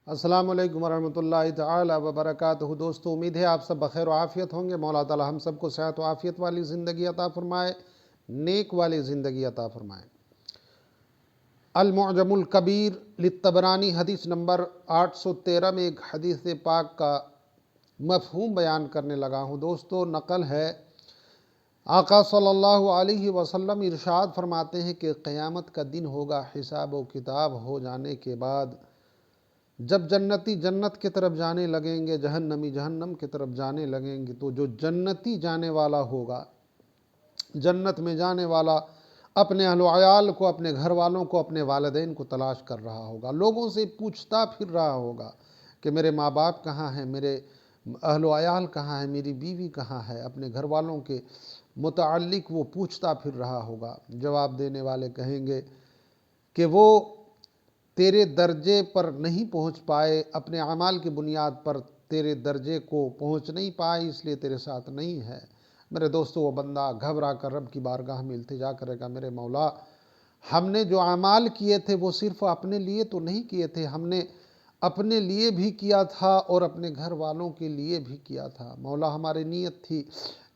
السلام علیکم ورحمۃ اللہ تعالی وبرکاتہ۔ دوستو، امید ہے آپ سب بخیر و عافیت ہوں گے۔ مولا تعالی ہم سب کو صحت و عافیت والی زندگی عطا فرمائے، نیک والی زندگی عطا فرمائے۔ المعجم الکبیر للطبرانی حدیث نمبر 813 میں ایک حدیث پاک کا مفہوم بیان کرنے لگا ہوں۔ دوستو، نقل ہے، آقا صلی اللہ علیہ وسلم ارشاد فرماتے ہیں کہ قیامت کا دن ہوگا، حساب و کتاب ہو جانے کے بعد جب جنتی جنت کی طرف جانے لگیں گے، جہنمی جہنم کی طرف جانے لگیں گے، تو جو جنتی جانے والا ہوگا، جنت میں جانے والا اپنے اہل و عیال کو، اپنے گھر والوں کو، اپنے والدین کو تلاش کر رہا ہوگا، لوگوں سے پوچھتا پھر رہا ہوگا کہ میرے ماں باپ کہاں ہیں، میرے اہل و عیال کہاں ہیں، میری بیوی کہاں ہے، اپنے گھر والوں کے متعلق وہ پوچھتا پھر رہا ہوگا۔ جواب دینے والے کہیں گے کہ وہ تیرے درجے پر نہیں پہنچ پائے، اپنے اعمال کی بنیاد پر تیرے درجے کو پہنچ نہیں پائے، اس لیے تیرے ساتھ نہیں ہے۔ میرے دوستو، وہ بندہ گھبرا کر رب کی بارگاہ میں التجا کرے گا، میرے مولا، ہم نے جو اعمال کیے تھے وہ صرف اپنے لیے تو نہیں کیے تھے، ہم نے اپنے لیے بھی کیا تھا اور اپنے گھر والوں کے لیے بھی کیا تھا۔ مولا، ہماری نیت تھی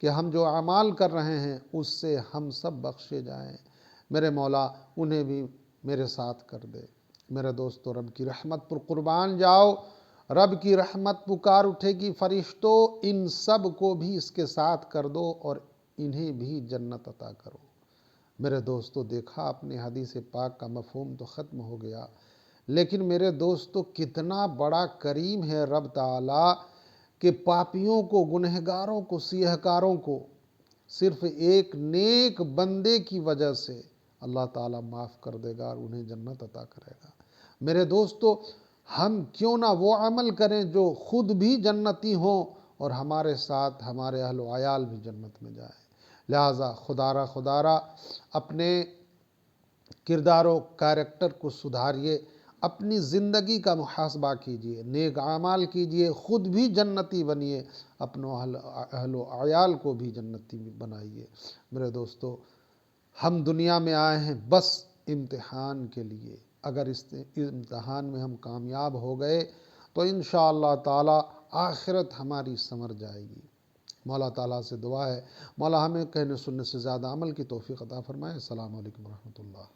کہ ہم جو اعمال کر رہے ہیں اس سے ہم سب بخشے جائیں، میرے مولا انہیں بھی میرے ساتھ کر دے۔ میرے دوستو، رب کی رحمت پر قربان جاؤ، رب کی رحمت پکار اٹھے گی، فرشتوں ان سب کو بھی اس کے ساتھ کر دو اور انہیں بھی جنت عطا کرو۔ میرے دوستو، دیکھا اپنے حدیث پاک کا مفہوم تو ختم ہو گیا، لیکن میرے دوستو کتنا بڑا کریم ہے رب تعالی کہ پاپیوں کو، گنہگاروں کو، سیاہ کاروں کو صرف ایک نیک بندے کی وجہ سے اللہ تعالیٰ معاف کر دے گا اور انہیں جنت عطا کرے گا۔ میرے دوستو، ہم کیوں نہ وہ عمل کریں جو خود بھی جنتی ہوں اور ہمارے ساتھ ہمارے اہل و عیال بھی جنت میں جائیں۔ لہٰذا خدا را اپنے کردار و کیریکٹر کو سدھاریے، اپنی زندگی کا محاسبہ کیجئے، نیک اعمال کیجئے، خود بھی جنتی بنیے، اپنوں اہل و عیال کو بھی جنتی بنائیے۔ میرے دوستو، ہم دنیا میں آئے ہیں بس امتحان کے لیے، اگر اس امتحان میں ہم کامیاب ہو گئے تو انشاءاللہ تعالی آخرت ہماری سنور جائے گی۔ مولا تعالیٰ سے دعا ہے، مولا ہمیں کہنے سننے سے زیادہ عمل کی توفیق عطا فرمائے۔ السلام علیکم ورحمۃ اللہ۔